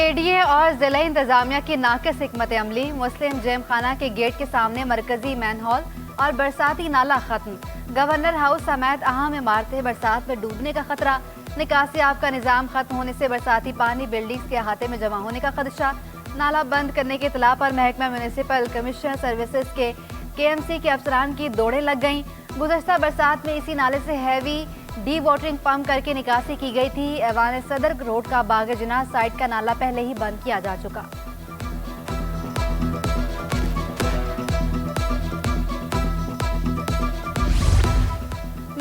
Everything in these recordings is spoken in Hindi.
KDA और जिला इंतजामिया की नाकिस हिकमत अमली, मुस्लिम जेम खाना के गेट के सामने मरकजी मैन हॉल और बरसाती नाला खत्म। गवर्नर हाउस समेत अहम इमारतें बरसात में डूबने का खतरा। निकासी आब का निजाम खत्म होने से बरसाती पानी बिल्डिंग्स के अहाते में जमा होने का खदशा। नाला बंद करने की इतला पर महकमा म्यूनिसिपल कमीशन सर्विसेज के KMC के अफसरान की दौड़ें लग गईं। गुज़श्ता बरसात में इसी नाले से हैवी डी वाटरिंग पंप करके निकासी की गई थी। ऐवान सदर रोड का बाग जिना साइड का नाला पहले ही बंद किया जा चुका।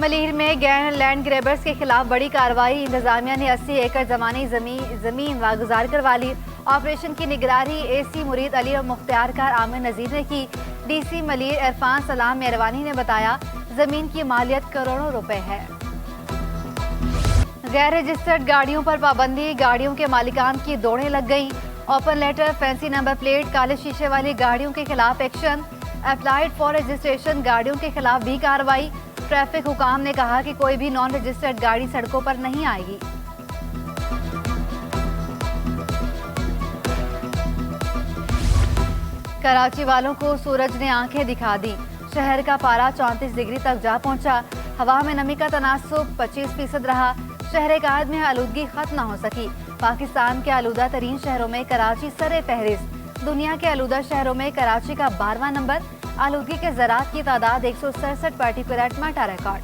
मलीर में गैर लैंड ग्रेबर्स के खिलाफ बड़ी कार्रवाई। इंतजामिया ने 80 एकड़ जमानी जमीन वागुजार करवा ली। ऑपरेशन की निगरानी AC मुरीद अली और मुख्तियार कार आमिर नजीर ने की। DC मलीर इरफान सलाम मेहरबानी ने बताया, जमीन की मालियत करोड़ों रुपए है। गैर रजिस्टर्ड गाड़ियों पर पाबंदी, गाड़ियों के मालिकान की दौड़ें लग गईं। Open letter, fancy number plate, काले शीशे वाली गाड़ियों के खिलाफ एक्शन। अप्लाइड फॉर रजिस्ट्रेशन गाड़ियों के खिलाफ भी कार्रवाई। ट्रैफिक हुकाम ने कहा कि कोई भी नॉन रजिस्टर्ड गाड़ी सड़कों पर नहीं आएगी। कराची वालों को सूरज ने आंखें दिखा दी। शहर का पारा 34 डिग्री तक जा पहुंचा। हवा में नमी का तनासुब 25% रहा। शहर कायद में आलूदगी खत्म न हो सकी। पाकिस्तान के आलूदा तरीन शहरों में कराची सरे फहरिस्त। दुनिया के आलूदा शहरों में कराची का 12वां नंबर। आलूदगी के ज़रात की तादाद 167 पार्टिकुलेट मैटर रिकॉर्ड।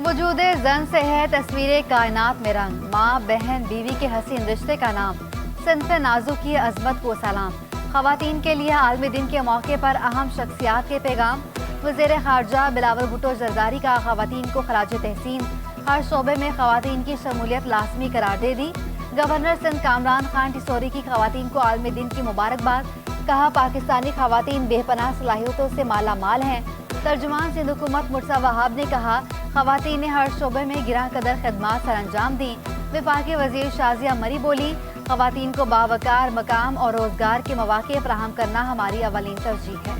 वजूदे जन से है तस्वीरें कायनात में रंग। माँ बहन बीवी के हसीन रिश्ते का नाम। सिंफ नाजू की अजमत को सलाम। खवातीन के लिए आलमी दिन के मौके पर अहम शख्सियात के पैगाम। वज़ीर खारजा बिलावल भुट्टो जरदारी का खवातीन को खराज तहसीन। हर शोबे में खवातीन की शमूलियत लाजमी करार दे दी। गवर्नर सिंध कामरान खान टिसोरी की खवातीन को आलमी दिन की मुबारकबाद। कहा, पाकिस्तानी खवातीन बेपनाह सलाहियतों से माला माल हैं। तर्जुमान सिंध हुकूमत मुर्तज़ा वहाब ने कहा, खवातीन ने हर शोबे में गिरा कदर खदमात सर अंजाम दी। वफाकी वज़ीर शाजिया मरी बोली, खवातीन को बावकार मकाम और रोजगार के मौके फराहम करना हमारी अवलीन तरजीह है।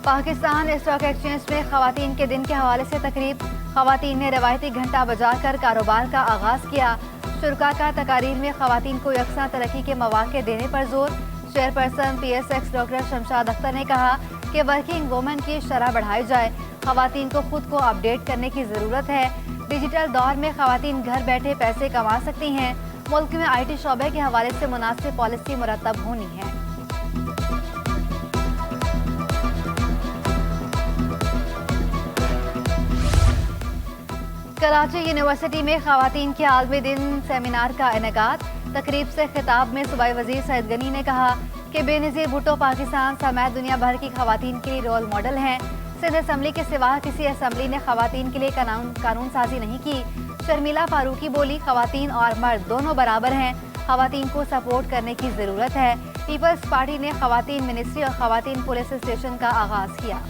पाकिस्तान स्टॉक एक्सचेंज में खवातीन के दिन के हवाले से तकरीब। खवातीन ने रवायती घंटा बजाकर कारोबार का आगाज किया। शुरा का तकारीर में खवातीन को यकसा तरक्की के मौके देने पर जोर। Chairperson PSX doctor Shamshad Akhtar ने कहा कि वर्किंग वुमेन की शरह बढ़ाई जाए। खवातीन को खुद को अपडेट करने की ज़रूरत है। डिजिटल दौर में खवातीन घर बैठे पैसे कमा सकती हैं। मुल्क में IT शोबे के हवाले से मुनासिब पॉलिसी मुरतब होनी है। कराची यूनिवर्सिटी में खवातीन के आलमी दिन सेमिनार का इनेकाद। तकरीब से खिताब में सूबाई वजीर सैयद गनी ने कहा कि बेनज़ीर भुट्टो पाकिस्तान समेत दुनिया भर की खवातीन के लिए रोल मॉडल हैं। सिंध असम्बली के सिवा किसी असम्बली ने खवातीन के लिए कानून साजी नहीं की। शर्मिला फारूकी बोली, खवातीन और मर्द दोनों बराबर हैं। खवातीन को सपोर्ट करने की ज़रूरत है। पीपल्स पार्टी ने खवातीन मिनिस्ट्री और खवातीन पुलिस स्टेशन का आगाज किया।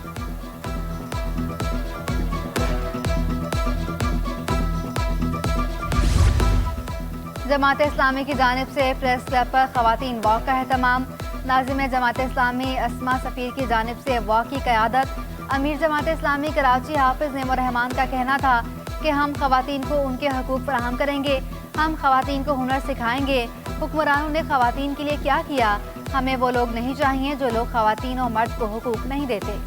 जमात इस्लामी की जानिब से प्रेस क्लब पर खवातीन वॉक का एहतमाम। नाज़िम जमात इस्लामी अस्मा सफ़ीर की जानिब से वॉक की क़यादत। अमीर जमात इस्लामी कराची हाफिज़ नेमो रहमान का कहना था कि हम खवातीन को उनके हकूक़ फराहम करेंगे। हम खवातीन को हुनर सिखाएंगे। हुक्मरानों ने खवातीन के लिए क्या किया? हमें वो लोग नहीं चाहिए जो लोग खवातीन और मर्द को हुकूक नहीं देते।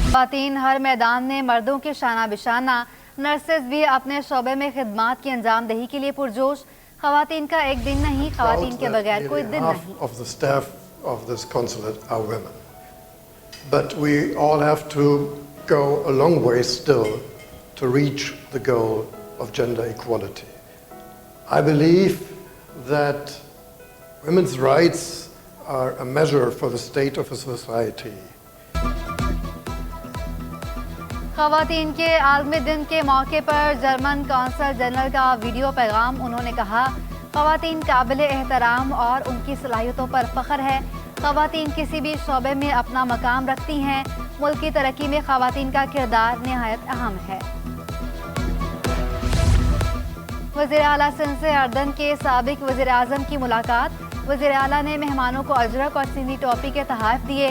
खवातीन हर मैदान में मर्दों के शाना बिशाना। नर्सेज भी अपने शोबे में खिदमात की अंजामदही के लिए पुरजोश। खवातीन का एक दिन नहीं, खवातीन के बगैर कोई दिन नहीं। Of the staff of this consulate are women, but we all have to go a long way still to reach the goal of gender equality. I believe that women's rights are a measure for the state of a society. खवातीन के आलमी दिन के मौके पर जर्मन कौंसल जनरल का वीडियो पैगाम। उन्होंने कहा, खवातीन काबिले एहतराम और उनकी सलाहियतों पर फ़ख्र है। खवातीन किसी भी शोबे में अपना मकाम रखती हैं। मुल्क की तरक्की में खवातीन का किरदार निहायत अहम है। वज़ीर आला सिंध से अर्दन के साबिक वज़ीर आज़म की मुलाकात। वज़ीर आला ने मेहमानों को अजरक और सिंधी टोपी के तोहफ़े दिए।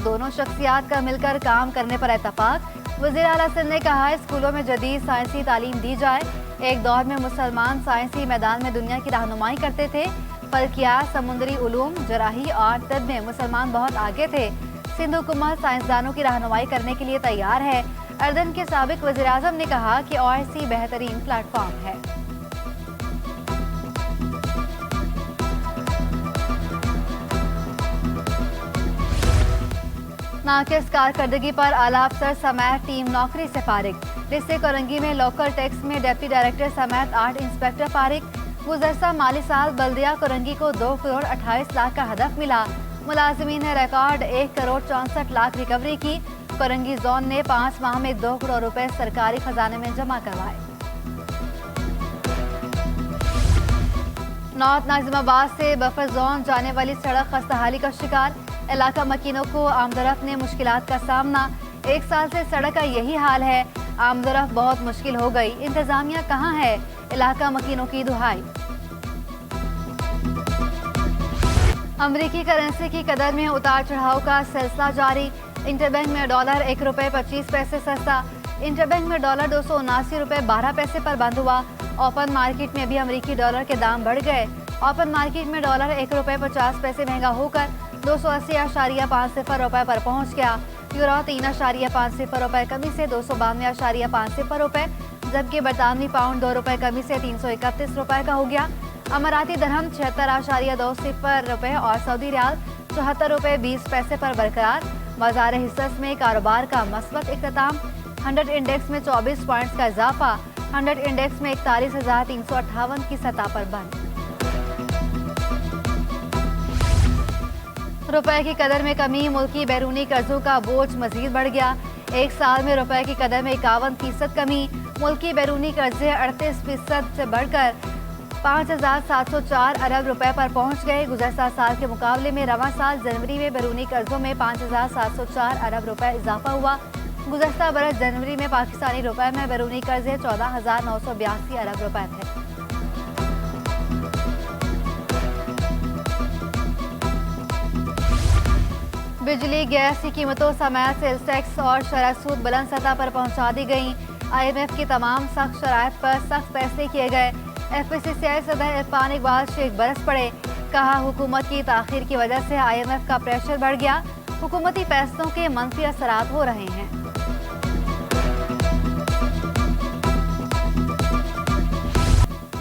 दोनों शख्सियात का मिलकर काम करने पर इत्तफाक। वज़ीर आला सिंध ने कहा स्कूलों में जदीद साइंसी तालीम दी जाए। एक दौर में मुसलमान साइंसी मैदान में दुनिया की रहनुमाई करते थे। फल्कियात, समुद्री उलूम, जराही और तिब में मुसलमान बहुत आगे थे। सिंध हुकूमत साइंसदानों की रहनुमाई करने के लिए तैयार है। अर्दन के साबिक वज़ीर आज़म ने कहा कि OIC बेहतरीन प्लेटफॉर्म है। नाकिस कारकर्दगी पर आला अफसर समेत टीम नौकरी से फारिग। डिस्ट्रिक्ट कोरंगी में लोकल टैक्स में डिप्टी डायरेक्टर समेत 8 इंस्पेक्टर फारिग। गुज़श्ता माली साल बल्दिया कोरंगी को 2 करोड़ 28 लाख का हदफ मिला। मुलाजिमीन ने रिकॉर्ड 1 करोड़ 64 लाख रिकवरी की। कोरंगी जोन ने 5 माह में 2 करोड़ रुपए सरकारी खजाने में जमा करवाए। नॉर्थ नाजिमाबाद से बफर जोन जाने वाली सड़क खस्ताहाली का शिकार। इलाका मकीनों को आमदरफ्त ने मुश्किलात का सामना। 1 साल से सड़क का यही हाल है। आमदरफ्त बहुत मुश्किल हो गई। इंतजामिया कहाँ है? इलाका मकीनों की दुहाई। अमरीकी करेंसी की कदर में उतार चढ़ाव का सिलसिला जारी। इंटरबैंक में डॉलर 1 रुपये 25 पैसे सस्ता। इंटरबैंक में डॉलर 279 रुपये 12 पैसे पर बंद हुआ। ओपन मार्केट में भी अमरीकी डॉलर के दाम बढ़ गए। ओपन मार्केट में डॉलर 1 रुपये 50 पैसे महंगा होकर 280.50 रुपये पर पहुंच गया। यूरो 3.50 रुपये कमी से 292.50 रुपये, जबकि बरतानवी पाउंड 2 रुपये कमी से 331 रुपये का हो गया। अमाराती दरहम 76.20 रुपये और सऊदी रियाल 74 रुपये 20 पैसे पर बरकरार। बाजार हिस्सस में कारोबार का मस्बत इख्तिताम। 100 इंडेक्स में 24 पॉइंट्स का इजाफा। 100 इंडेक्स में 41,358 की सतह पर बंद। रुपए की कदर में कमी। मुल्की बैरूनी कर्जों का बोझ मजीद बढ़ गया। 1 साल में रुपए की कदर में 51% कमी। मुल्की बैरूनी कर्जे 38% से बढ़कर 5,704 अरब रुपए पर पहुंच गए। गुज़श्ता साल के मुकाबले में रवां साल जनवरी में बैरूनी कर्जों में 5,704 अरब रुपए इजाफा हुआ। गुज़श्ता बरस जनवरी में पाकिस्तानी रुपए में बैरूनी कर्जे 14,982 अरब रुपए थे। बिजली गैस की कीमतों समेत सेल्स टैक्स और शरह सूद बुलंद सतह पर पहुंचा दी गई। IMF की तमाम सख्त शराइत पर सख्त फैसले किए गए। FPCCI सदर इरफान इकबाल शेख बरस पड़े। कहा हुकूमत की ताखीर की वजह से IMF का प्रेशर बढ़ गया। हुकूमती फैसलों के मंफी असरात हो रहे हैं।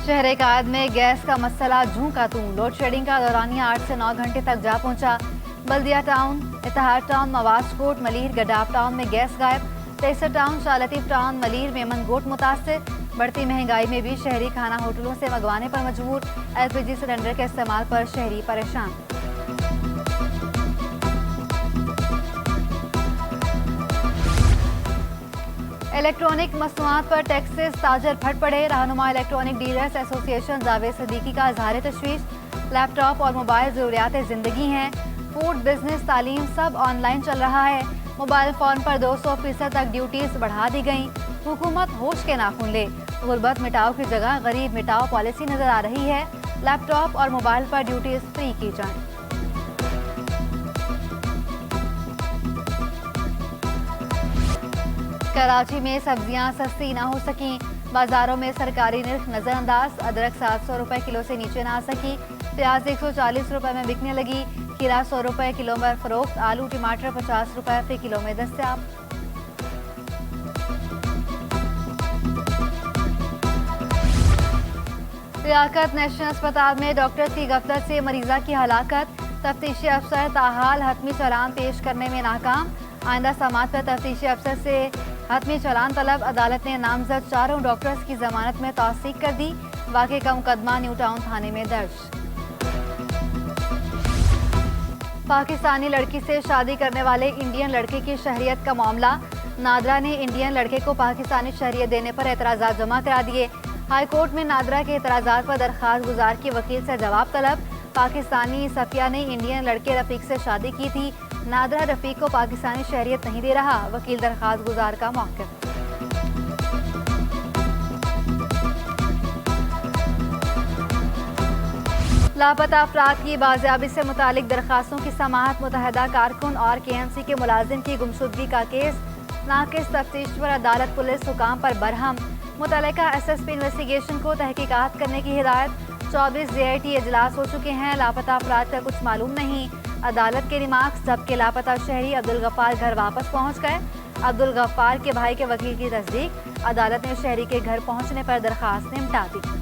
शहर कायद में गैस का मसला जूं का तूं। लोड शेडिंग का दौरानिया 8 से 9 घंटे तक जा पहुंचा। Baldia town, Ittehad town, Mawach Goth, Malir, Gadap town में गैस गायब। तेसर टाउन, शाह लतीफ टाउन, मलीर, मेमन गोट मुतासिर। बढ़ती महंगाई में भी शहरी खाना होटलों से मंगवाने पर मजबूर। LPG सिलेंडर के इस्तेमाल पर शहरी परेशान। इलेक्ट्रॉनिक मसनूआत पर टैक्सेस ताजर फट पड़े। रहनुमा electronic dealers association Javed Siddiqui का इजहार तशवीश। लैपटॉप और मोबाइल ज़रूरियात ज़िंदगी हैं। फूड, बिजनेस, तालीम सब ऑनलाइन चल रहा है। मोबाइल फ़ोन पर 200% तक ड्यूटीज बढ़ा दी गई। हुकूमत होश के नाखून ले। गुर्बत मिटाओ की जगह गरीब मिटाओ पॉलिसी नजर आ रही है। लैपटॉप और मोबाइल पर ड्यूटीज फ्री की जाएं। कराची में सब्जियां सस्ती ना हो सकी। बाजारों में सरकारी निर्ख नजरअंदाज। अदरक 700 रुपए किलो से नीचे ना आ सकी। प्याज 140 रुपए में बिकने लगी। खीरा 100 रुपए किलो में फरोख्त। आलू टमाटर 50 रुपए फी किलो में दस्तयाब। लियाकत नेशनल अस्पताल में डॉक्टर की गफलत से मरीजा की हलाकत। तफ्तीशी अफसर ताहाल हतमी चालान पेश करने में नाकाम। आइंदा समात पर तफ्तीशी अफसर से हतमी चालान तलब। अदालत ने नामजद 4 डॉक्टर्स की जमानत में तौसीक कर दी। वाक़े का मुकदमा न्यू टाउन थाने में दर्ज। पाकिस्तानी लड़की से शादी करने वाले इंडियन लड़के की शहरियत का मामला। नादरा ने इंडियन लड़के को पाकिस्तानी शहरियत देने पर एतराज़ात जमा करा दिए। हाई कोर्ट में नादरा के एतराज़ात पर दरख्वास्त गुजार की वकील से जवाब तलब। पाकिस्तानी सफिया ने इंडियन लड़के रफीक से शादी की थी। नादरा रफीक को पाकिस्तानी शहरियत नहीं दे रहा। वकील दरख्वास्त गुजार का मौक़िफ़। लापता अफराद की बाजियाबी से मुतालिक दरखास्तों की समाअत, मुतहदा कारकुन और KMC के मुलाजिम की गुमशुदगी का केस नाकिस तफ्तीश पर अदालत पुलिस हुकाम पर बरहम। मुतल्लिका SSP इन्वेस्टिगेशन को तहकीकात करने की हिदायत। 24 JIT इजलास हो चुके हैं, लापता अफराद का कुछ मालूम नहीं। अदालत के रिमार्क्स, जबकि लापता शहरी अब्दुल गफ्फार घर वापस पहुँच गए। अब्दुल गफ्फार के भाई के वकील की तस्दीक, अदालत ने शहरी के घर पहुँचने पर दरखास्त निपटा दी।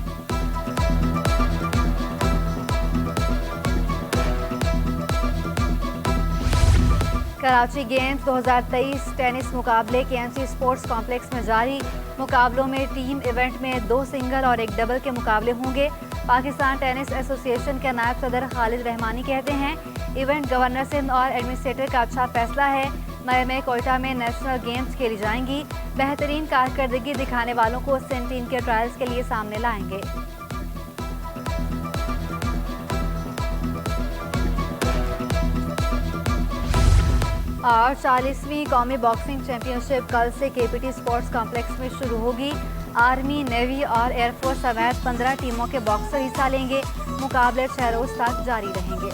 कराची गेम्स 2023 टेनिस मुकाबले KMC स्पोर्ट्स कॉम्प्लेक्स में जारी। मुकाबलों में टीम इवेंट में 2 सिंगल और 1 डबल के मुकाबले होंगे। पाकिस्तान टेनिस एसोसिएशन के नायब सदर खालिद रहमानी कहते हैं, इवेंट गवर्नर सिंध और एडमिनिस्ट्रेटर का अच्छा फैसला है। मई में कोयटा में नेशनल गेम्स खेली जाएंगी। बेहतरीन कारकर्दगी दिखाने वालों को सिंध टीम के ट्रायल्स के लिए सामने लाएंगे। और 40वीं कौमी बॉक्सिंग चैंपियनशिप कल से KPT स्पोर्ट्स कॉम्प्लेक्स में शुरू होगी। आर्मी, नेवी और एयरफोर्स समेत 15 टीमों के बॉक्सर हिस्सा लेंगे। मुकाबले 6 रोज तक जारी रहेंगे।